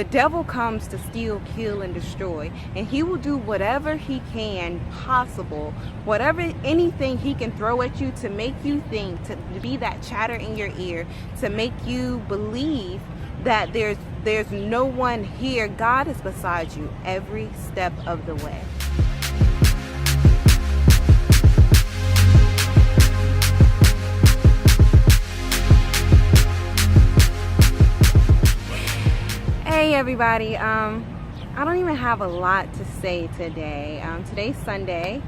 The devil comes to steal, kill, and destroy, and he will do whatever he can possible, anything he can throw at you to make you think, to be that chatter in your ear, to make you believe that there's no one here. God is beside you every step of the way. Hey everybody, I don't even have a lot to say today. Today's Sunday,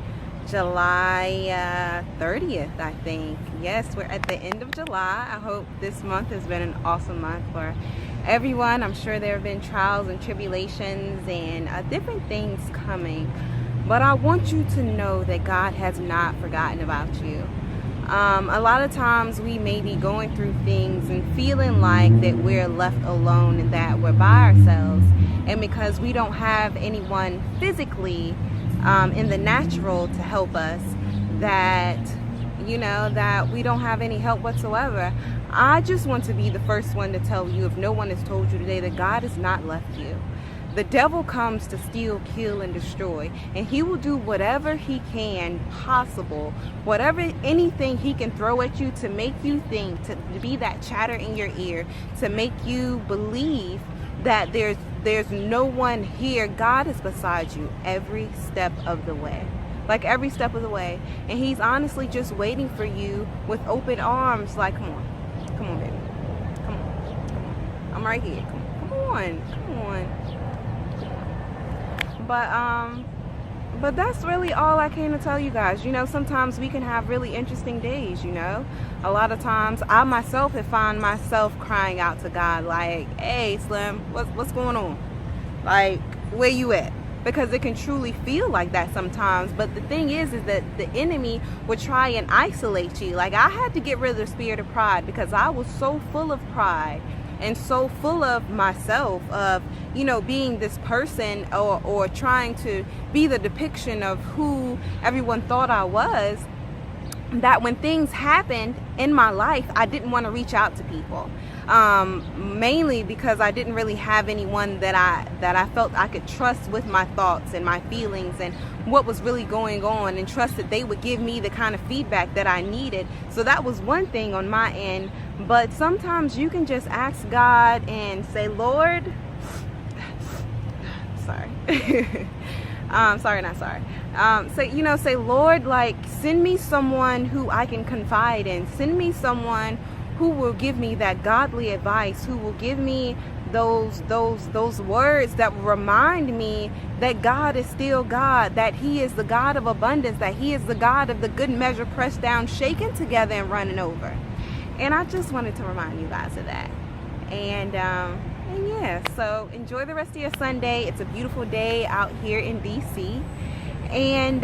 July 30th, I think. Yes, we're at the end of July. I hope this month has been an awesome month for everyone. I'm sure there have been trials and tribulations and different things coming, but I want you to know that God has not forgotten about you. A lot of times we may be going through things and feeling like that we're left alone and that we're by ourselves, and because we don't have anyone physically in the natural to help us, that we don't have any help whatsoever. I just want to be the first one to tell you, if no one has told you today, that God has not left you. The devil comes to steal, kill, and destroy, and he will do whatever he can possible, anything he can throw at you to make you think, to be that chatter in your ear, to make you believe that there's no one here. God is beside you every step of the way. Like every step of the way. And he's honestly just waiting for you with open arms, like, come on, baby. Come on. I'm right here. Come on. But that's really all I came to tell you guys. Sometimes we can have really interesting days, A lot of times I myself have found myself crying out to God like, hey Slim, what's going on? Like, where you at? Because it can truly feel like that sometimes. But the thing is that the enemy would try and isolate you. Like, I had to get rid of the spirit of pride because I was so full of pride and so full of myself, of being this person or trying to be the depiction of who everyone thought I was, that when things happened in my life, I didn't want to reach out to people, mainly because I didn't really have anyone that I felt I could trust with my thoughts and my feelings and what was really going on, and trust that they would give me the kind of feedback that I needed. So that was one thing on my end. But sometimes you can just ask God and say, Lord, say, Lord, like, send me someone who I can confide in. Send me someone who will give me that godly advice, who will give me those words that will remind me that God is still God, that he is the God of abundance, that he is the God of the good measure, pressed down, shaken together, and running over. And I just wanted to remind you guys of that. And yeah, so enjoy the rest of your Sunday. It's a beautiful day out here in DC. And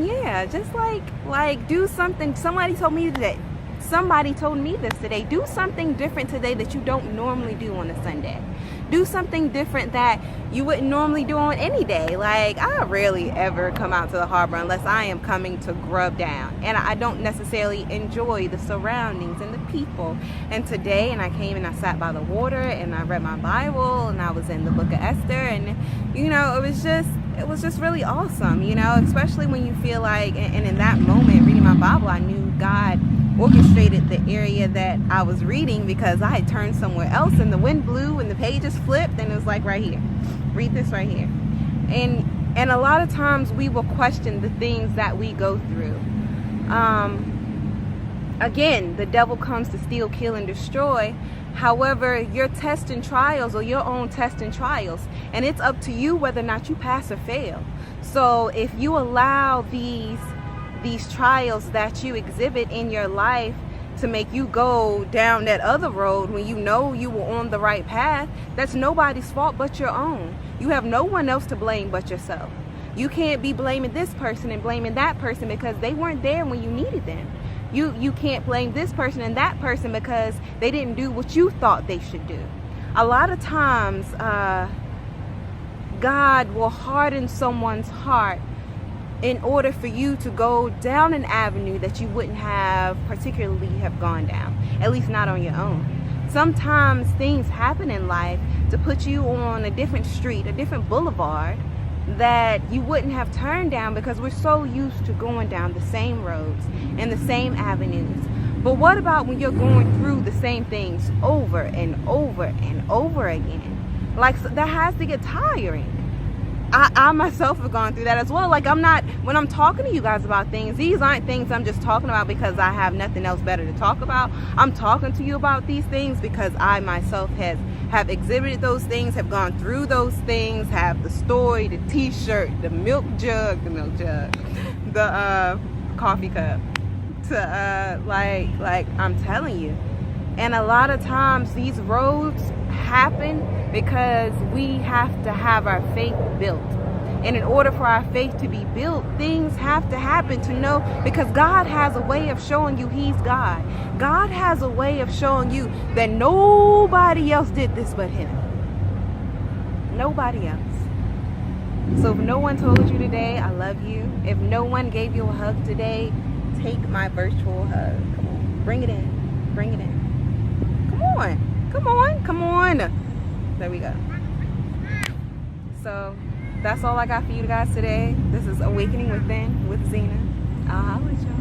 yeah, just like do something. Somebody told me this today. Do something different today that you don't normally do on a Sunday. Do something different that you wouldn't normally do on any day. Like, I rarely ever come out to the harbor unless I am coming to grub down, and I don't necessarily enjoy the surroundings and the people. And today, I came and I sat by the water and I read my Bible and I was in the book of Esther, and it was just really awesome, especially when you feel like, and in that moment reading my Bible, I knew God orchestrated the area that I was reading, because I had turned somewhere else and the wind blew and the pages flipped, and it was like, right here, read this right here. And a lot of times we will question the things that we go through. Again, the devil comes to steal, kill, and destroy. However, your tests and trials are your own tests and trials, and it's up to you whether or not you pass or fail. So if you allow these trials that you exhibit in your life to make you go down that other road when you know you were on the right path, that's nobody's fault but your own. You have no one else to blame but yourself. You can't be blaming this person and blaming that person because they weren't there when you needed them. You can't blame this person and that person because they didn't do what you thought they should do. A lot of times, God will harden someone's heart in order for you to go down an avenue that you wouldn't have particularly have gone down, at least not on your own. Sometimes things happen in life to put you on a different street, a different boulevard that you wouldn't have turned down, because we're so used to going down the same roads and the same avenues. But what about when you're going through the same things over and over and over again? Like, that has to get tiring. I myself have gone through that as well. Like, when I'm talking to you guys about things, these aren't things I'm just talking about because I have nothing else better to talk about. I'm talking to you about these things because I myself have exhibited those things, have gone through those things, have the story, the t-shirt, the milk jug, the coffee cup, like I'm telling you. And a lot of times these roads happen because we have to have our faith built. And in order for our faith to be built, things have to happen to know, because God has a way of showing you He's God. God has a way of showing you that nobody else did this but Him. Nobody else. So if no one told you today, I love you. If no one gave you a hug today, take my virtual hug. Come on, bring it in. Bring it in. Come on. Come on. Come on. There we go. So that's all I got for you guys today. This is Awakening Within with Zena. I'll holler at y'all.